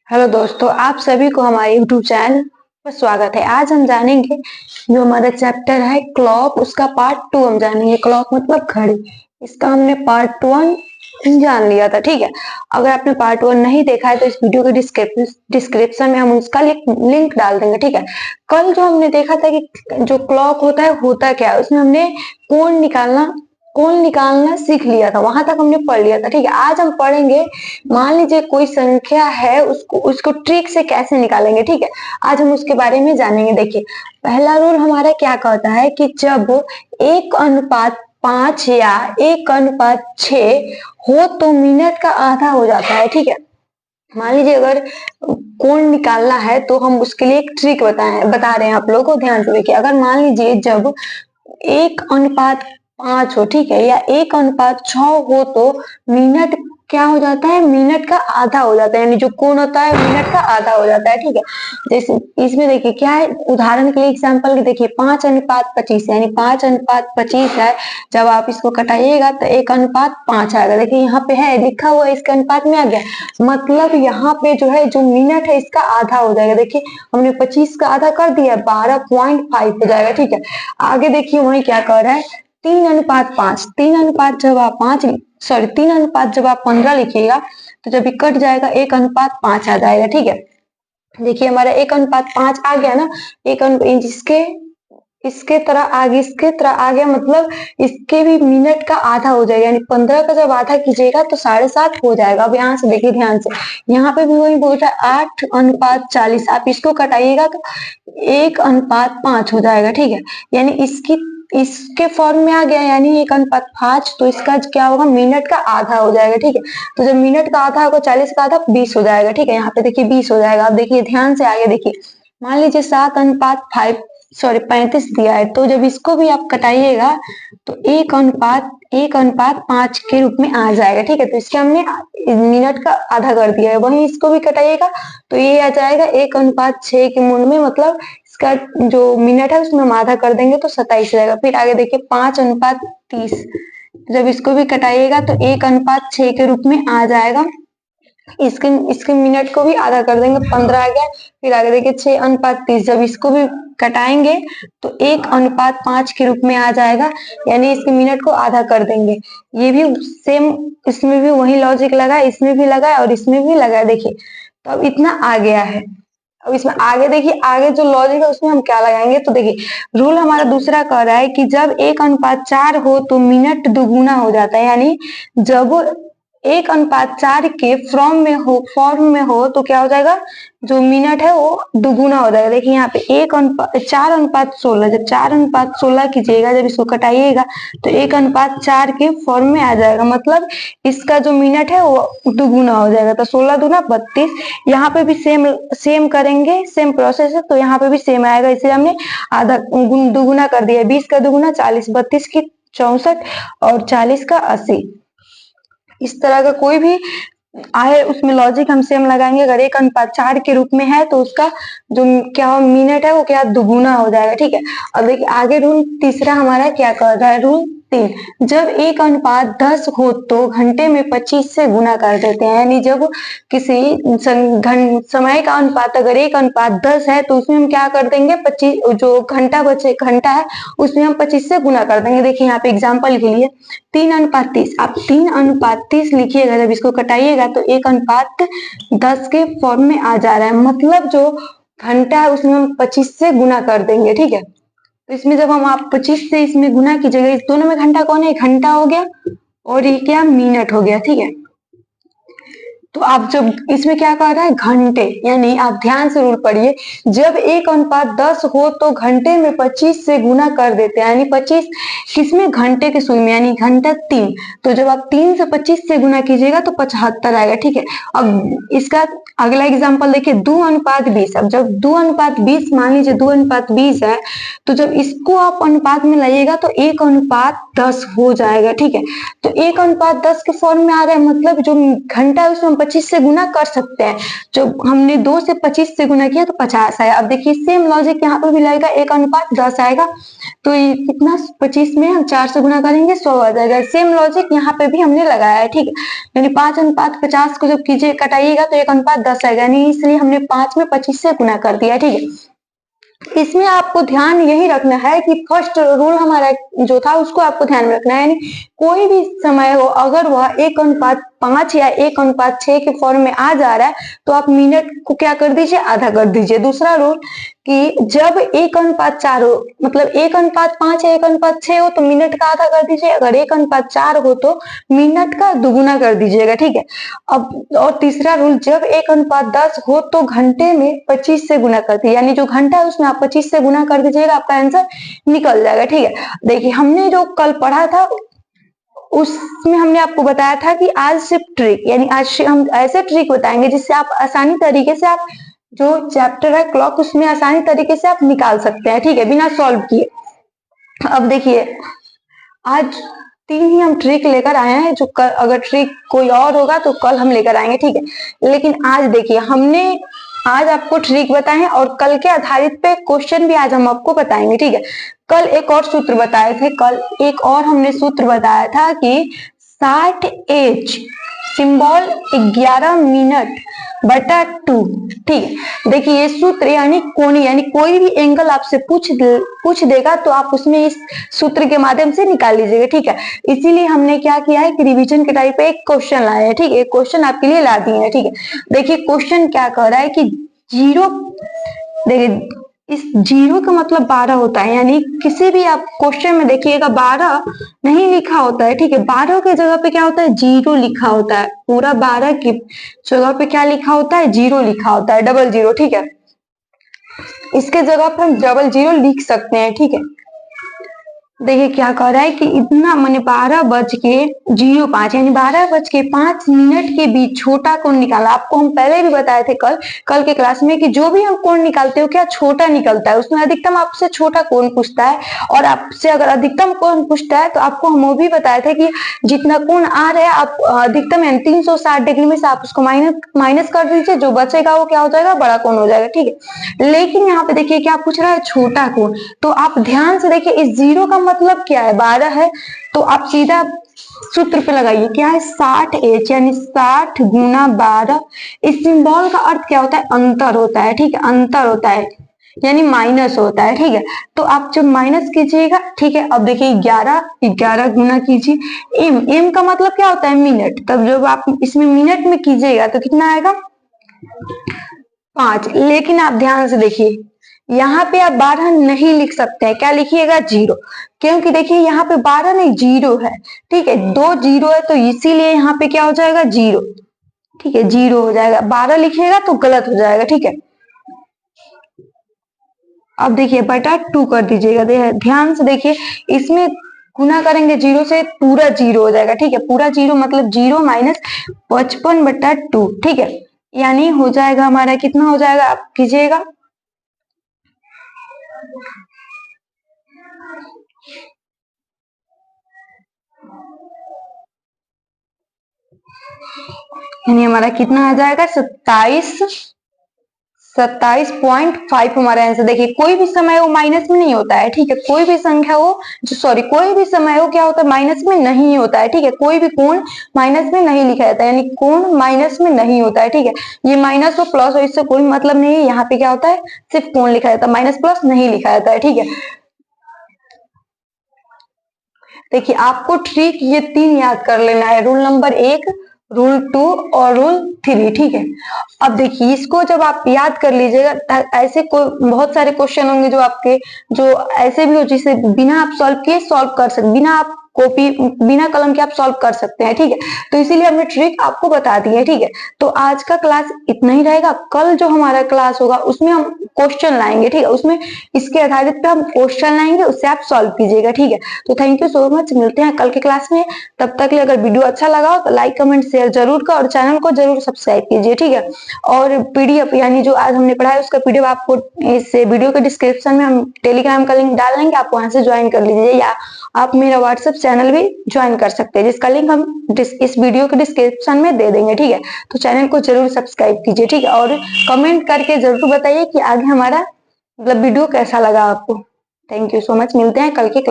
Hello दोस्तों, आप सभी को हमारे YouTube चैनल पर स्वागत है। आज हम जानेंगे जो हमारा चैप्टर है क्लॉक, उसका पार्ट 2 हम जानेंगे। क्लॉक मतलब घड़ी। इसका हमने पार्ट 1 जान लिया था, ठीक है। अगर आपने पार्ट 1 नहीं देखा है तो इस वीडियो के डिस्क्रिप्शन में हम उसका लिंक डाल देंगे, ठीक है। कल जो हमने देखा था कि जो क्लॉक होता है होता क्या है, उसमें हमने कोण निकालना सीख लिया था, वहां तक हमने पढ़ लिया था, ठीक है। आज हम पढ़ेंगे, मान लीजिए कोई संख्या है, उसको ट्रिक से कैसे निकालेंगे, ठीक है। आज हम उसके बारे में जानेंगे। देखिए, पहला रूल हमारा क्या कहता है कि जब 1:5 या 1:6 हो तो मिनट का आधा हो जाता है, ठीक है। मान लीजिए अगर कोण निकालना है तो हम उसके लिए एक ट्रिक बता रहे हैं आप लोगों को, ध्यान से देखिए। अगर मान लीजिए जब 1:5 हो, ठीक है, या 1:6 हो तो मिनट क्या हो जाता है, मिनट का आधा हो जाता है, यानी जो कोण होता है मिनट का आधा हो जाता है, ठीक है। जैसे इसमें देखिए क्या है, उदाहरण के लिए एग्जांपल के देखिए 5:25 यानी 5:25 है। जब आप इसको कटाइएगा तो 1:5 आएगा। देखिए यहाँ पे है लिखा हुआ, इसके अनुपात में आ गया, मतलब यहाँ पे जो है जो मिनट है इसका आधा हो जाएगा। देखिए हमने 25 का आधा कर दिया, 12.5 हो जाएगा, ठीक है। आगे देखिए वही क्या कर रहा है, 3:5। 3:5 जब आप 15 लिखिएगा तो जब ये कट जाएगा 1:5 आ जाएगा, ठीक है। देखिए हमारा 1:5 आ गया ना, इसके तरह आ गया, मतलब इसके भी मिनट का आधा हो जाएगा, यानी 15 का जब आधा कीजिएगा तो 7.5 हो जाएगा। अब यहाँ से देखिए ध्यान से, यहाँ पे भी वही बोल रहा है 8:40, आप इसको कटाइएगा तो 1:5 हो जाएगा, ठीक है। यानी इसके फॉर्म में आ गया, यानी 1:5, तो इसका क्या होगा, मिनट का आधा हो जाएगा, ठीक है। तो जब मिनट का आधा होगा, 40 का आधा 20 हो जाएगा, ठीक है। यहाँ पे देखिए 20 हो जाएगा। अब देखिए ध्यान से आगे देखिए, मान लीजिए 35 दिया है, तो जब इसको भी आप कटाइएगा तो 1:5 के रूप में आ जाएगा, ठीक है। तो इसके हमने मिनट का आधा कर दिया है। वहीं इसको भी कटाइएगा तो ये आ जाएगा 1:6 के मूल में, मतलब इसका जो मिनट है उसमें हम आधा कर देंगे तो 27 रहेगा। फिर आगे देखिए 5:30, जब इसको भी कटाइएगा तो 1:6 के रूप में आ जाएगा। इसके मिनट को भी आधा कर देंगे, 15 आ गया। फिर आगे देखिए 6:30, जब इसको भी कटाएंगे तो 1:5 के रूप में आ जाएगा, यानी इसके मिनट को आधा कर देंगे। ये भी सेम, इसमें भी वही लॉजिक लगा, इसमें भी लगा और इसमें भी लगा। देखिए तो अब इतना आ गया है। अब इसमें आगे देखिए, आगे जो लॉजिक है उसमें हम क्या लगाएंगे, तो देखिए रूल हमारा दूसरा कह रहा है कि जब 1:4 हो तो मिनट दुगुना हो जाता है, यानी जब 1:4 के फॉर्म में हो तो क्या हो जाएगा, जो मिनट है वो दुगुना हो जाएगा। देखिए यहाँ पे 4:16, जब 4:16 कीजिएगा, जब इसको कटाइएगा तो 1:4 के फॉर्म में आ जाएगा, मतलब इसका जो मिनट है वो दुगुना हो जाएगा। तो 16 दूना 32, यहाँ पे भी सेम करेंगे, सेम प्रोसेस है, तो यहाँ पे भी सेम आएगा। इसे हमने आधा दुगुना कर दिया, 20 का दुगुना 40, 32 की 64 और 40 का 80। इस तरह का कोई भी आए उसमें लॉजिक हम सेम लगाएंगे। अगर 1:4 के रूप में है तो उसका जो क्या मिनट है वो क्या दुगुना हो जाएगा, ठीक है। अब देखिए आगे रूल तीसरा हमारा क्या कर रहा है, रूल 3, जब 1:10 हो तो घंटे में 25 से गुना कर देते हैं, यानी जब किसी समय का अनुपात अगर 1:10 है तो उसमें हम क्या कर देंगे, 25 जो घंटा है उसमें हम 25 से गुना कर देंगे। देखिए यहाँ पे एग्जाम्पल के लिए 3:30, आप 3:30 लिखिएगा, जब इसको कटाइएगा तो 1:10 के फॉर्म में आ जा रहा है, मतलब जो घंटा है उसमें हम 25 से गुना कर देंगे, ठीक है। तो इसमें जब हम आप 25 से इसमें गुना कीजिएगा, इस दोनों में घंटा कौन है, घंटा हो गया और ये क्या मिनट हो गया, ठीक है। तो आप जब इसमें क्या कह रहा है, घंटे, यानी आप ध्यान से रूल पढ़िए, जब 1:10 हो तो घंटे में 25 से गुना कर देते हैं, यानी 25 किसमें, घंटे के सुई में, यानी घंटा 3। तो जब आप 3 से 25 से गुना कीजिएगा तो 75 आएगा, ठीक है। अब इसका अगला एग्जाम्पल देखिए 2:20। अब जब 2:20, मान लीजिए 2:20 है, तो जब इसको आप अनुपात में लाइएगा तो 1:10 हो जाएगा, ठीक है। तो 1:10 के फॉर्म में आ रहा है, मतलब जो घंटा है उसमें 25 से गुना कर सकते हैं। जो हमने 2 से 25 से गुना किया तो 50 आया। अब देखिए सेम लॉजिक यहाँ पर भी लगेगा, 1:10 आएगा, तो ये कितना 25 में हम 4 से गुना करेंगे 100 आ जाएगा। सेम लॉजिक यहाँ पे भी हमने लगाया है, ठीक है। यानी 5:50 को जब कीजिए कटाइएगा तो 1:10 आएगा, यानी इसलिए हमने 5 में 25 से गुना कर दिया, ठीक है। इसमें आपको ध्यान यही रखना है कि फर्स्ट रूल हमारा जो था उसको आपको ध्यान में रखना है, यानी कोई भी समय हो अगर वह 1:5 या 1:6 के फॉर्म में आ जा रहा है तो आप मिनट को क्या कर दीजिए, आधा कर दीजिए। दूसरा रूल कि जब 1:4 हो, मतलब 1:5 या 1:6 हो तो मिनट का आधा कर दीजिए, अगर 1:4 हो तो मिनट का दुगुना कर दीजिएगा, ठीक है। अब और तीसरा रूल, जब 1:10 हो तो घंटे में 25 से गुना कर दीजिए, यानी जो घंटा है उसमें आप 25 से गुना कर दीजिएगा, आपका आंसर निकल जाएगा, ठीक है। देखिए हमने जो कल पढ़ा था उसमें हमने आपको बताया था कि आज सिर्फ ट्रिक, यानी आज हम ऐसे ट्रिक बताएंगे जिससे आप आसानी तरीके से आप जो चैप्टर है क्लॉक उसमें आसानी तरीके से आप निकाल सकते हैं, ठीक है, बिना सॉल्व किए। अब देखिए आज 3 ही हम ट्रिक लेकर आए हैं, जो कल अगर ट्रिक कोई और होगा तो कल हम लेकर आएंगे, ठीक है। लेकिन आज देखिए हमने आज आपको ट्रिक बताए हैं और कल के आधारित पे क्वेश्चन भी आज हम आपको बताएंगे, ठीक है। कल एक और सूत्र बताए थे, कल एक और हमने सूत्र बताया था कि 60H सिंबल 11 मिनट बटा 2, ठीक है। देखिए ये सूत्र यानी कोणी, यानी कोई भी एंगल आपसे पूछ देगा तो आप उसमें इस सूत्र के माध्यम से निकाल लीजिएगा, ठीक है। इसीलिए हमने क्या किया है कि रिवीजन के टाइप पे एक क्वेश्चन लाए हैं, ठीक है। एक क्वेश्चन आपके लिए ला दिए हैं, ठीक है। देखिए क्वेश्चन क्या कह रहा है कि जीरो, देखिए इस जीरो का मतलब 12 होता है, यानी किसी भी आप क्वेश्चन में देखिएगा 12 नहीं लिखा होता है, ठीक है। 12 की जगह पे क्या होता है, जीरो लिखा होता है। पूरा 12 की जगह पे क्या लिखा होता है, जीरो लिखा होता है, डबल जीरो, ठीक है। इसके जगह पे हम डबल जीरो लिख सकते हैं, ठीक है। देखिए क्या कह रहा है कि इतना मैंने 12:05 यानी 12:05 के बीच छोटा कोण निकाला। आपको हम पहले भी बताए थे कल के क्लास में कि जो भी हम कोण निकालते हो क्या छोटा निकलता है, उसमें अधिकतम आपसे छोटा कोण पूछता है, और आपसे अगर अधिकतम कोण पूछता है तो आपको हम वो भी बताए थे कि जितना कोण आ रहा है आप अधिकतम 360 डिग्री में से आप उसको माइनस कर दीजिए, जो बचेगा वो क्या हो जाएगा, बड़ा कोण हो जाएगा, ठीक है। लेकिन यहाँ पे देखिए क्या पूछ रहा है, छोटा कोण। तो आप ध्यान से देखिए इस जीरो का मतलब क्या है, 12 है, तो आप सीधा सूत्र पे लगाइए, क्या है 60H यानी 60 गुना 12। इस सिंबल का अर्थ क्या होता है, अंतर होता है, ठीक है, अंतर होता है यानी माइनस होता है, ठीक है। तो आप जब माइनस कीजिएगा, ठीक है। अब देखिए 11 गुना कीजिए, एम का मतलब क्या होता है, मिनट। तब जब आप इसमें मिनट में कीजिएगा तो कितना आएगा, 5। लेकिन आप ध्यान से देखिए यहाँ पे आप 12 नहीं लिख सकते हैं, क्या लिखिएगा, जीरो, क्योंकि देखिए यहाँ पे 12 नहीं जीरो है, ठीक है। 2 जीरो है तो इसीलिए यहाँ पे क्या हो जाएगा, जीरो, ठीक है, जीरो हो जाएगा। 12 लिखिएगा तो गलत हो जाएगा, ठीक है। अब देखिए बटा 2 कर दीजिएगा, ध्यान से देखिए इसमें गुना करेंगे जीरो से, पूरा जीरो हो जाएगा, ठीक है। पूरा जीरो मतलब 0 माइनस 55/2, ठीक है। यानी हो जाएगा हमारा कितना हो जाएगा, आप कीजिएगा, यानी हमारा कितना आ जाएगा, 27.5 हमारा आंसर। देखिए कोई भी समय वो माइनस में नहीं होता है, ठीक है। कोई भी संख्या हो, कोई भी समय हो क्या होता है, माइनस में नहीं होता है, ठीक है। कोई भी कोण माइनस में नहीं लिखा जाता है, यानी कोण माइनस में नहीं होता है, ठीक है। ये माइनस हो प्लस हो इससे कोई मतलब नहीं है, यहाँ पे क्या होता है, सिर्फ कोण लिखा जाता है, माइनस प्लस नहीं लिखा जाता है, ठीक है। देखिए आपको ट्रिक ये 3 याद कर लेना है, रूल नंबर 1, रूल 2 और रूल 3, ठीक है। अब देखिए इसको जब आप याद कर लीजिएगा, ऐसे कोई बहुत सारे क्वेश्चन होंगे जो आपके जो ऐसे भी हो जिसे बिना आप सॉल्व किए सॉल्व कर सकते, बिना आप कॉपी बिना कलम के आप सॉल्व कर सकते हैं, ठीक है। तो इसीलिए हमने ट्रिक आपको बता दी है, ठीक है। तो आज का क्लास इतना ही रहेगा। कल जो हमारा क्लास होगा उसमें हम क्वेश्चन लाएंगे, ठीक है। उसमें इसके आधारित पे हम क्वेश्चन लाएंगे, उससे आप सॉल्व कीजिएगा, ठीक है। तो थैंक यू सो मच, मिलते हैं कल के क्लास में। तब तक के लिए अगर वीडियो अच्छा लगा हो तो लाइक कमेंट शेयर जरूर कर और चैनल को जरूर सब्सक्राइब कीजिए, ठीक है। और पीडीएफ यानी जो आज हमने पढ़ा है उसका पीडीएफ आपको इस वीडियो के डिस्क्रिप्शन में हम टेलीग्राम का लिंक डाल देंगे, आप वहां से ज्वाइन कर लीजिए, या आप मेरा व्हाट्सएप चैनल भी ज्वाइन कर सकते हैं, जिसका लिंक हम इस वीडियो के डिस्क्रिप्शन में दे देंगे। ठीक है, तो चैनल को जरूर सब्सक्राइब कीजिए। ठीक है, और कमेंट करके जरूर बताइए कि आगे हमारा मतलब वीडियो कैसा लगा आपको। थैंक यू सो मच, मिलते हैं कल के क्लास।